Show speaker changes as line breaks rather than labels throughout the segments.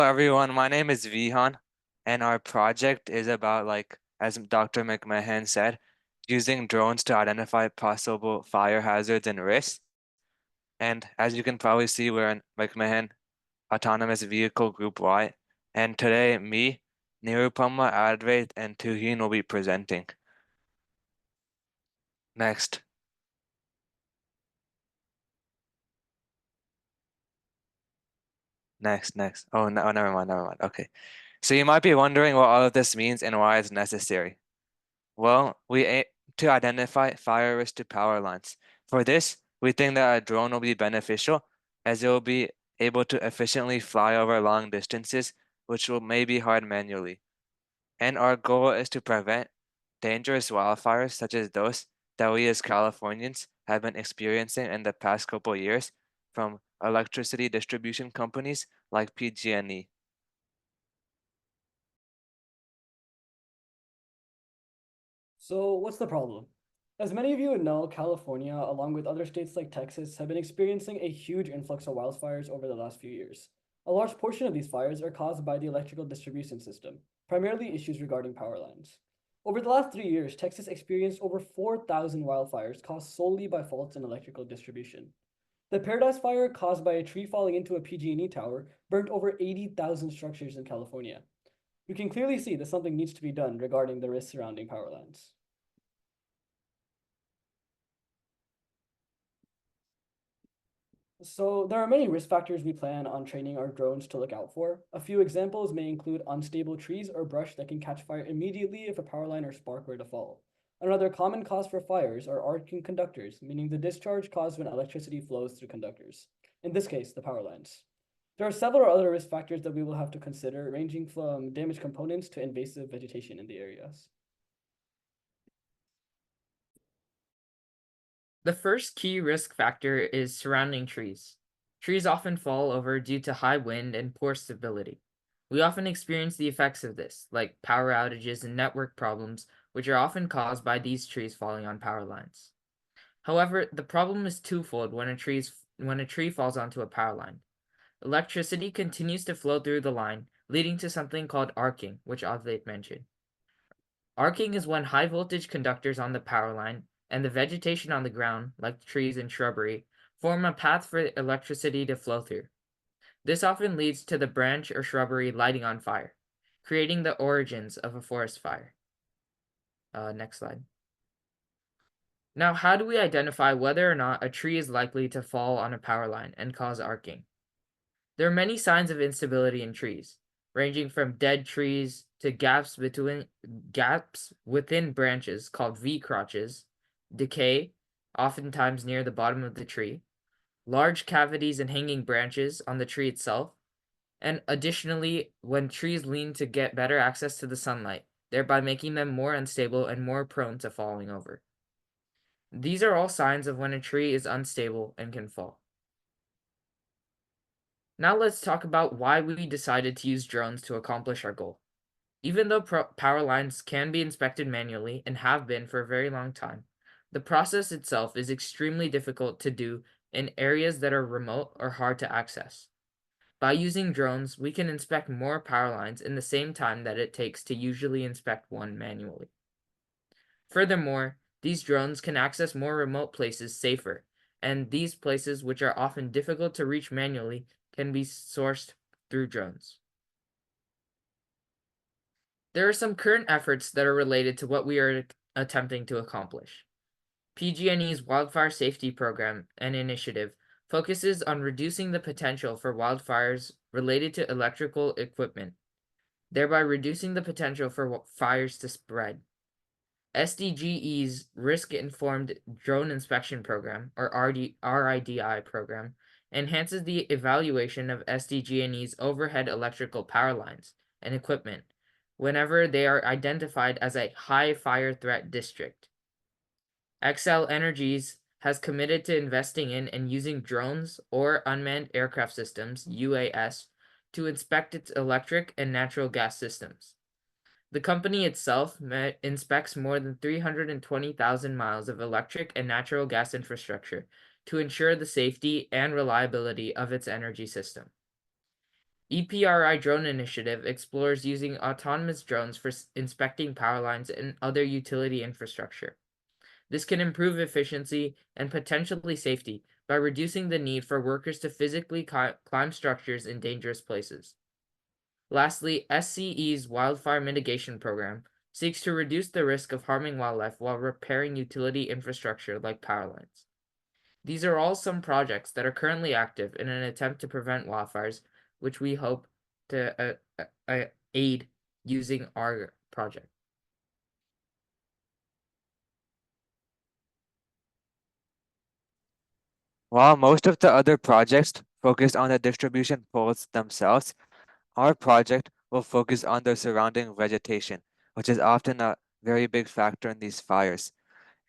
Everyone, my name is Vihan, and our project is about, as Dr. McMahan said, using drones to identify possible fire hazards and risks. And as you can probably see, we're in McMahan Autonomous Vehicle Group Y. And today, me, Nirupama, Advait, and Tuhin will be presenting. Next. Next. Oh, no, never mind. Okay. So you might be wondering what all of this means and why it's necessary. Well, we aim to identify fire risk to power lines. For this, we think that a drone will be beneficial as it will be able to efficiently fly over long distances, which may be hard manually. And our goal is to prevent dangerous wildfires such as those that we as Californians have been experiencing in the past couple years from electricity distribution companies like PG&E.
So, what's the problem? As many of you would know, California, along with other states like Texas, have been experiencing a huge influx of wildfires over the last few years. A large portion of these fires are caused by the electrical distribution system, primarily issues regarding power lines. Over the last 3 years, Texas experienced over 4,000 wildfires caused solely by faults in electrical distribution. The Paradise Fire, caused by a tree falling into a PG&E tower, burnt over 80,000 structures in California. You can clearly see that something needs to be done regarding the risks surrounding power lines. So there are many risk factors we plan on training our drones to look out for. A few examples may include unstable trees or brush that can catch fire immediately if a power line or spark were to fall. Another common cause for fires are arcing conductors, meaning the discharge caused when electricity flows through conductors. In this case, the power lines. There are several other risk factors that we will have to consider, ranging from damaged components to invasive vegetation in the areas.
The first key risk factor is surrounding trees. Trees often fall over due to high wind and poor stability. We often experience the effects of this, like power outages and network problems, which are often caused by these trees falling on power lines. However, the problem is twofold when a tree falls onto a power line. Electricity continues to flow through the line, leading to something called arcing, which Advait mentioned. Arcing is when high voltage conductors on the power line and the vegetation on the ground, like trees and shrubbery, form a path for electricity to flow through. This often leads to the branch or shrubbery lighting on fire, creating the origins of a forest fire. Next slide. Now, how do we identify whether or not a tree is likely to fall on a power line and cause arcing? There are many signs of instability in trees, ranging from dead trees to gaps within branches called V-crotches, decay, oftentimes near the bottom of the tree, large cavities and hanging branches on the tree itself, and additionally, when trees lean to get better access to the sunlight, thereby making them more unstable and more prone to falling over. These are all signs of when a tree is unstable and can fall. Now let's talk about why we decided to use drones to accomplish our goal. Even though power lines can be inspected manually and have been for a very long time, the process itself is extremely difficult to do in areas that are remote or hard to access. By using drones, we can inspect more power lines in the same time that it takes to usually inspect one manually. Furthermore, these drones can access more remote places safer, and these places, which are often difficult to reach manually, can be sourced through drones. There are some current efforts that are related to what we are attempting to accomplish. PG&E's Wildfire Safety Program and Initiative focuses on reducing the potential for wildfires related to electrical equipment, thereby reducing the potential for fires to spread. SDGE's Risk-Informed Drone Inspection Program, or RIDI program, enhances the evaluation of SDG&E's overhead electrical power lines and equipment whenever they are identified as a high fire threat district. Xcel Energies has committed to investing in and using drones or unmanned aircraft systems, UAS, to inspect its electric and natural gas systems. The company itself inspects more than 320,000 miles of electric and natural gas infrastructure to ensure the safety and reliability of its energy system. EPRI Drone Initiative explores using autonomous drones for inspecting power lines and other utility infrastructure. This can improve efficiency and potentially safety by reducing the need for workers to physically climb structures in dangerous places. Lastly, SCE's Wildfire Mitigation Program seeks to reduce the risk of harming wildlife while repairing utility infrastructure like power lines. These are all some projects that are currently active in an attempt to prevent wildfires, which we hope to aid using our project.
While most of the other projects focused on the distribution poles themselves, our project will focus on the surrounding vegetation, which is often a very big factor in these fires.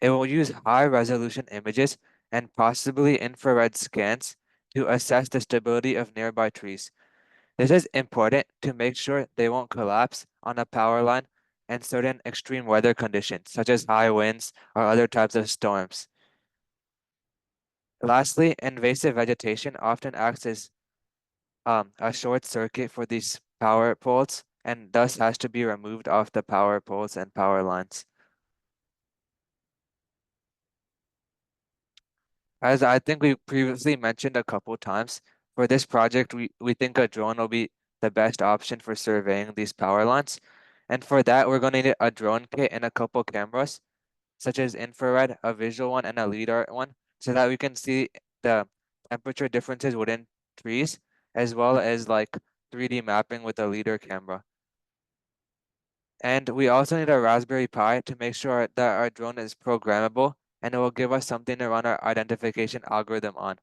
It will use high-resolution images and possibly infrared scans to assess the stability of nearby trees. This is important to make sure they won't collapse on a power line and certain extreme weather conditions, such as high winds or other types of storms. Lastly, invasive vegetation often acts as a short circuit for these power poles and thus has to be removed off the power poles and power lines. As I think we previously mentioned a couple times, for this project, we think a drone will be the best option for surveying these power lines. And for that, we're going to need a drone kit and a couple cameras, such as infrared, a visual one, and a LiDAR one, so that we can see the temperature differences within trees, as well as like 3D mapping with a LiDAR camera. And we also need a Raspberry Pi to make sure that our drone is programmable and it will give us something to run our identification algorithm on.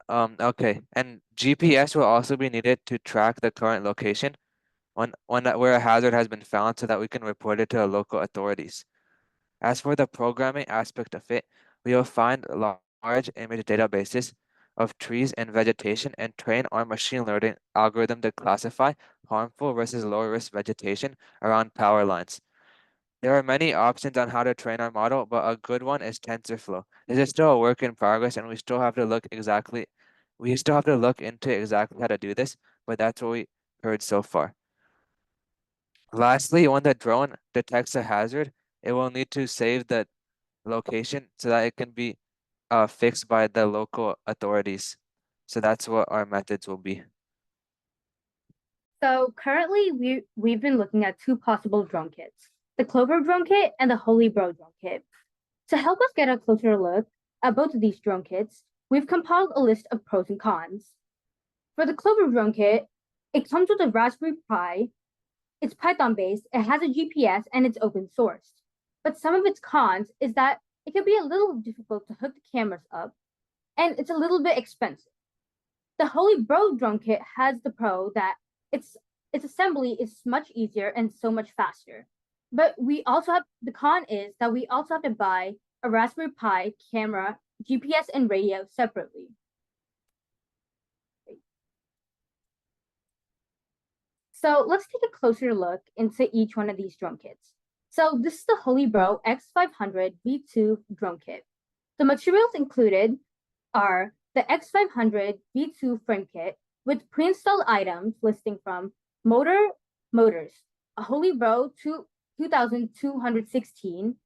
Okay, and GPS will also be needed to track the current location where a hazard has been found so that we can report it to the local authorities. As for the programming aspect of it, we will find large image databases of trees and vegetation and train our machine learning algorithm to classify harmful versus low risk vegetation around power lines. There are many options on how to train our model, but a good one is TensorFlow. This is still a work in progress and we still have to look into exactly how to do this, but that's what we heard so far. Lastly, when the drone detects a hazard, it will need to save the location so that it can be fixed by the local authorities. So that's what our methods will be.
So currently we've been looking at two possible drone kits, the Clover drone kit and the Holy Bro drone kit. To help us get a closer look at both of these drone kits, we've compiled a list of pros and cons. For the Clover drone kit, it comes with a Raspberry Pi. It's Python-based, it has a GPS, and it's open source. But some of its cons is that it can be a little difficult to hook the cameras up, and it's a little bit expensive. The Holy Bro drone kit has the pro that its assembly is much easier and so much faster. But the con is that we also have to buy a Raspberry Pi, camera, GPS, and radio separately. So let's take a closer look into each one of these drone kits. So this is the Holy Bro X500 V2 drone kit. The materials included are the X500 V2 frame kit with pre-installed items listing from motors, a Holy Bro 2216.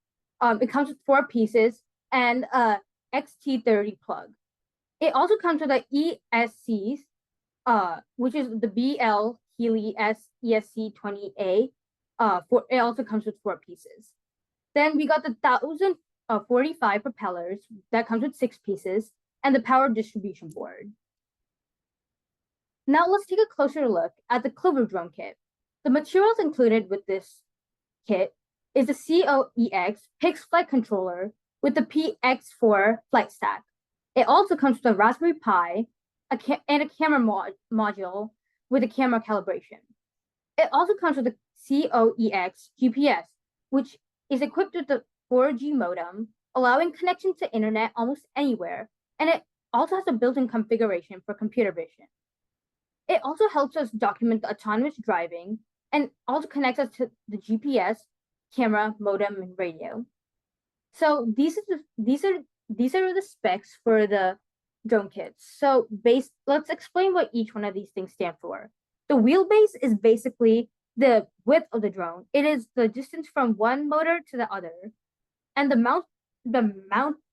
It comes with 4 pieces and a XT30 plug. It also comes with the ESCs, which is the BL Healy ESC20A. It also comes with 4 pieces. Then we got the 1045 propellers that comes with 6 pieces and the power distribution board. Now let's take a closer look at the Clover drone kit. The materials included with this kit is the COEX PIX flight controller with the PX4 flight stack. It also comes with a Raspberry Pi and a camera module with a camera calibration. It also comes with a COEX GPS, which is equipped with the 4G modem, allowing connection to internet almost anywhere, and it also has a built-in configuration for computer vision. It also helps us document the autonomous driving and also connects us to the GPS, camera, modem, and radio. So these are the specs for the drone kits. So let's explain what each one of these things stand for. The wheelbase is basically the width of the drone. It is the distance from one motor to the other. And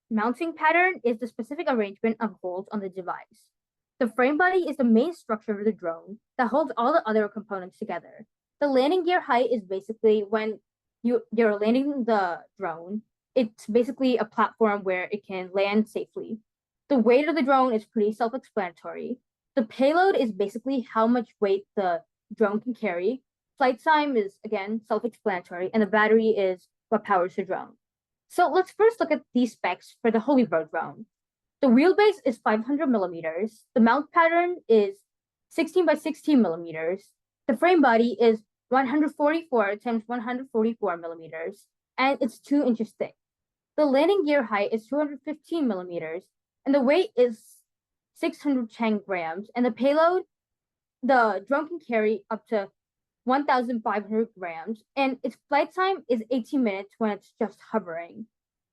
mounting pattern is the specific arrangement of holes on the device. The frame body is the main structure of the drone that holds all the other components together. The landing gear height is basically when you're landing the drone, it's basically a platform where it can land safely. The weight of the drone is pretty self-explanatory. The payload is basically how much weight the drone can carry. Flight time is, again, self-explanatory, and the battery is what powers the drone. So let's first look at these specs for the Holy Bird drone. The wheelbase is 500 millimeters. The mount pattern is 16 by 16 millimeters. The frame body is 144 times 144 millimeters, and it's 2 inches thick. The landing gear height is 215 millimeters, and the weight is 610 grams. And the payload, the drone can carry up to 1,500 grams, and its flight time is 18 minutes when it's just hovering.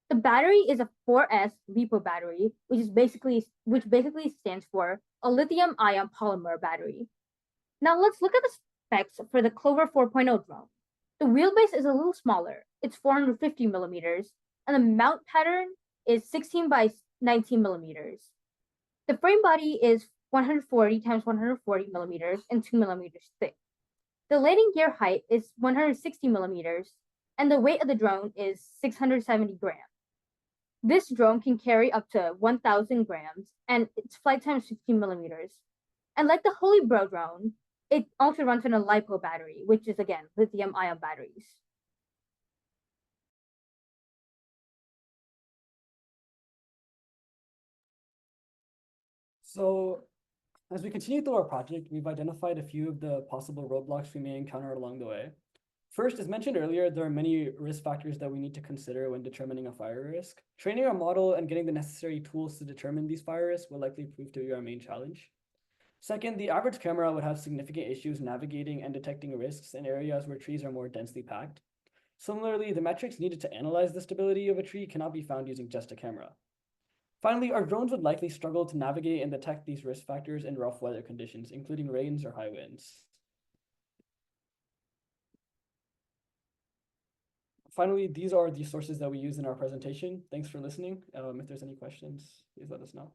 The battery is a 4S LiPo battery, which basically stands for a lithium-ion polymer battery. Now let's look at the specs for the Clover 4.0 drone. The wheelbase is a little smaller. It's 450 millimeters, and the mount pattern is 16 by 19 millimeters. The frame body is 140 times 140 millimeters and 2 millimeters thick. The landing gear height is 160 millimeters, and the weight of the drone is 670 grams. This drone can carry up to 1,000 grams, and its flight time is 16 millimeters. And like the Holy Bro drone, it also runs on a LiPo battery, which is, again, lithium-ion batteries.
So, as we continue through our project, we've identified a few of the possible roadblocks we may encounter along the way. First, as mentioned earlier, there are many risk factors that we need to consider when determining a fire risk. Training our model and getting the necessary tools to determine these fire risks will likely prove to be our main challenge. Second, the average camera would have significant issues navigating and detecting risks in areas where trees are more densely packed. Similarly, the metrics needed to analyze the stability of a tree cannot be found using just a camera. Finally, our drones would likely struggle to navigate and detect these risk factors in rough weather conditions, including rains or high winds. Finally, these are the sources that we use in our presentation. Thanks for listening. If there's any questions, please let us know.